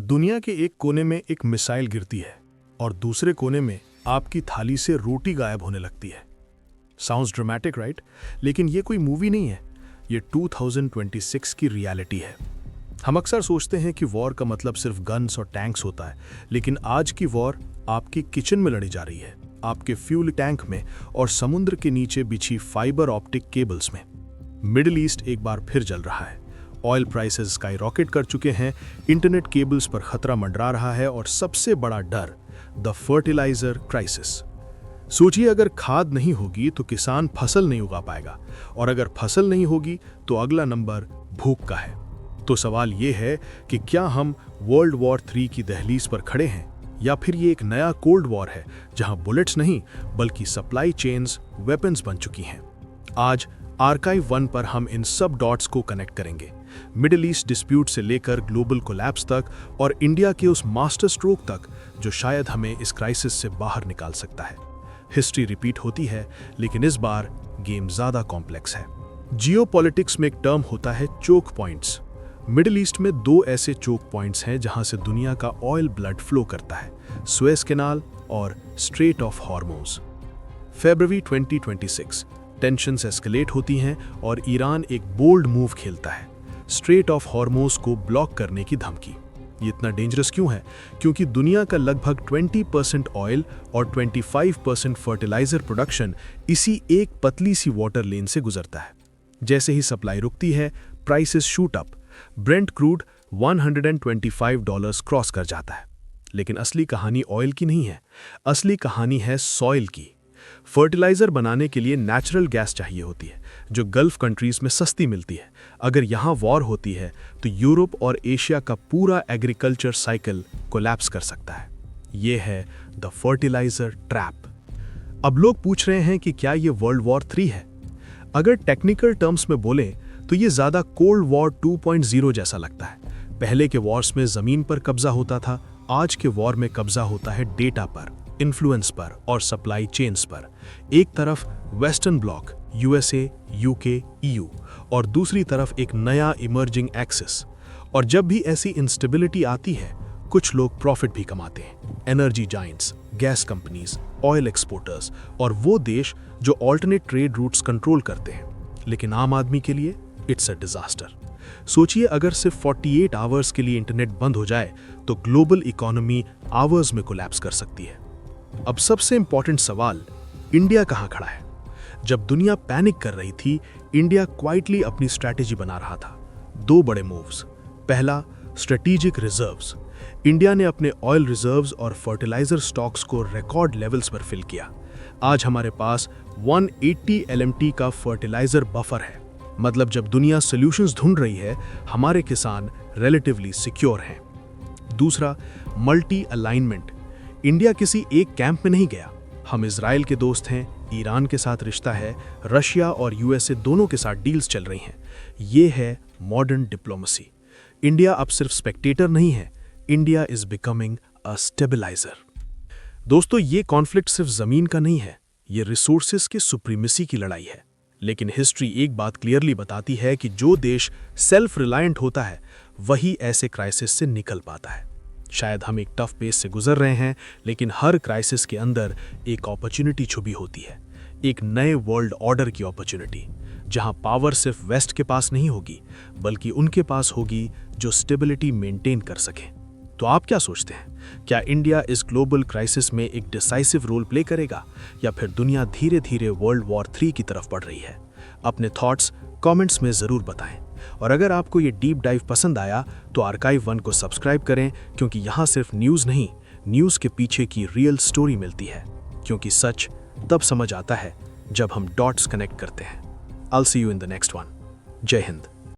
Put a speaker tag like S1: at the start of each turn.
S1: दुनिया के एक कोने में एक मिसाइल गिरती है और दूसरे कोने में आपकी थाली से रोटी गायब होने लगती है। Sounds dramatic right? लेकिन ये कोई मूवी नहीं है, ये 2026 की रियलिटी है। हम अक्सर सोचते हैं कि वॉर का मतलब सिर्फ गन्स और टैंक्स होता है, लेकिन आज की वॉर आपकी किचन में लड़ी जा रही है, आपके फ्यूल टैंक में और समुद्र के नीचे बिछी फाइबर ऑप्टिक केबल्स में। मिडिल ईस्ट एक बार फिर जल रहा है। ऑयल प्राइसेस स्काई रॉकेट कर चुके हैं, इंटरनेट केबल्स पर खतरा मंडरा रहा है और सबसे बड़ा डर द फर्टिलाइजर क्राइसिस। सोचिए, अगर खाद नहीं होगी तो किसान फसल नहीं उगा पाएगा, और अगर फसल नहीं होगी तो अगला नंबर भूख का है। तो सवाल यह है कि क्या हम वर्ल्ड वॉर 3 की दहलीज पर खड़े हैं, या फिर ये एक नया कोल्ड वॉर है जहां बुलेट्स नहीं बल्कि सप्लाई चेन्स वेपन्स बन चुकी हैं। आज आर्काइव 1 पर हम इन सब डॉट्स को कनेक्ट करेंगे, मिडिल ईस्ट डिस्प्यूट से लेकर ग्लोबल कोलैप्स तक और इंडिया के उस मास्टर स्ट्रोक तक जो शायद हमें इस क्राइसिस से बाहर निकाल सकता है। हिस्ट्री रिपीट होती है, लेकिन इस बार गेम ज्यादा कॉम्प्लेक्स है। जियोपॉलिटिक्स में एक टर्म होता है चोक पॉइंट्स। मिडिल ईस्ट में 2 ऐसे चोक पॉइंट्स हैं जहां से दुनिया का ऑयल ब्लड फ्लो करता है, सुएज कैनाल और straight of Hormuz. February 2026 tensions escalate होती हैं और ईरान एक बोल्ड मूव खेलता है, स्ट्रेट ऑफ हॉर्मुज को ब्लॉक करने की धमकी। ये इतना डेंजरस क्यों है? क्योंकि दुनिया का लगभग 20% ऑयल और 25% फर्टिलाइजर प्रोडक्शन इसी एक पतली सी वाटर लेन से गुजरता है। जैसे ही सप्लाई रुकती है, prices shoot up. Brent crude $125 cross कर जाता है। लेकिन असली कहानी ऑयल की नहीं है, असली कहानी है सॉइल की। फर्टिलाइजर बनाने के लिए नेचुरल गैस चाहिए होती है, जो गल्फ कंट्रीज में सस्ती मिलती है। अगर यहाँ वॉर होती है तो यूरोप और एशिया का पूरा एग्रीकल्चर साइकिल कोलैप्स कर सकता है। ये है द फर्टिलाइजर ट्रैप। अब लोग पूछ रहे हैं कि क्या ये वर्ल्ड वॉर 3 है? अगर टेक्निकल टर्म्स में बोलें तो ये ज्यादा कोल्ड वॉर 2.0 जैसा लगता है। पहले के वॉर्स में जमीन पर कब्जा होता था, आज के वॉर में कब्जा होता है डेटा पर, इन्फ्लुएंस पर और सप्लाई चेन्स पर। एक तरफ western block USA, UK, EU और दूसरी तरफ एक नया इमर्जिंग एक्सिस। और जब भी ऐसी इंस्टेबिलिटी आती है, कुछ लोग प्रॉफिट भी कमाते हैं। Energy giants, gas companies, oil exporters और वो देश जो ऑल्टरनेट ट्रेड रूट्स कंट्रोल करते हैं। लेकिन आम आदमी के लिए इट्स अ डिजास्टर। सोचिए, अगर सिर्फ 48 आवर्स के लिए इंटरनेट बंद हो जाए तो ग्लोबल इकोनॉमी आवर्स में कोलैप्स कर सकती है। अब सबसे इंपॉर्टेंट सवाल, इंडिया कहां खड़ा है? जब दुनिया पैनिक कर रही थी, इंडिया क्वाइटली अपनी स्ट्रैटेजी बना रहा था। 2 बड़े मूव्स। पहला, स्ट्रेटेजिक रिजर्व्स। इंडिया ने अपने ऑयल रिजर्व्स और फर्टिलाइजर स्टॉक्स को रिकॉर्ड लेवल्स पर फिल किया। आज हमारे पास 180 LMT का फर्टिलाइजर बफर है। मतलब जब दुनिया सॉल्यूशंस ढूंढ रही है, हमारे किसान रिलेटिवली सिक्योर हैं। दूसरा, मल्टी अलाइनमेंट। इंडिया किसी एक कैंप में नहीं गया। हम इजराइल के दोस्त हैं, ईरान के साथ रिश्ता है, रशिया और यूएसए दोनों के साथ डील्स चल रही हैं। ये है मॉडर्न डिप्लोमेसी। इंडिया अब सिर्फ स्पेक्टेटर नहीं है, India is becoming a stabiliser. दोस्तों, ये कॉन्फ्लिक्ट सिर्फ जमीन का नहीं है, ये रिसोर्सेज की सुप्रीमेसी की लड़ाई है। लेकिन हिस्ट्री एक बात क्लियरली बताती है कि जो देश सेल्फ रिलायंट होता है, वही ऐसे क्राइसिस से निकल पाता है। शायद हम एक टफ पेस से गुजर रहे हैं, लेकिन हर क्राइसिस के अंदर एक अपॉर्चुनिटी छुपी होती है, एक नए वर्ल्ड ऑर्डर की अपॉर्चुनिटी, जहां पावर सिर्फ वेस्ट के पास नहीं होगी, बल्कि उनके पास होगी जो स्टेबिलिटी मेंटेन कर सके। तो आप क्या सोचते हैं? क्या इंडिया इस ग्लोबल क्राइसिस में एक डिसाइसिव रोल प्ले करेगा, या फिर दुनिया धीरे धीरे वर्ल्ड वॉर 3 की तरफ बढ़ रही है? अपने थॉट्स कमेंट्स में जरूर बताएं। और अगर आपको ये डीप डाइव पसंद आया तो आर्काइव 1 को सब्सक्राइब करें, क्योंकि यहाँ सिर्फ न्यूज़ नहीं, न्यूज़ के पीछे की रियल स्टोरी मिलती है। क्योंकि सच तब समझ आता है जब हम डॉट्स कनेक्ट करते हैं। I'll see you in the next one. जय हिंद।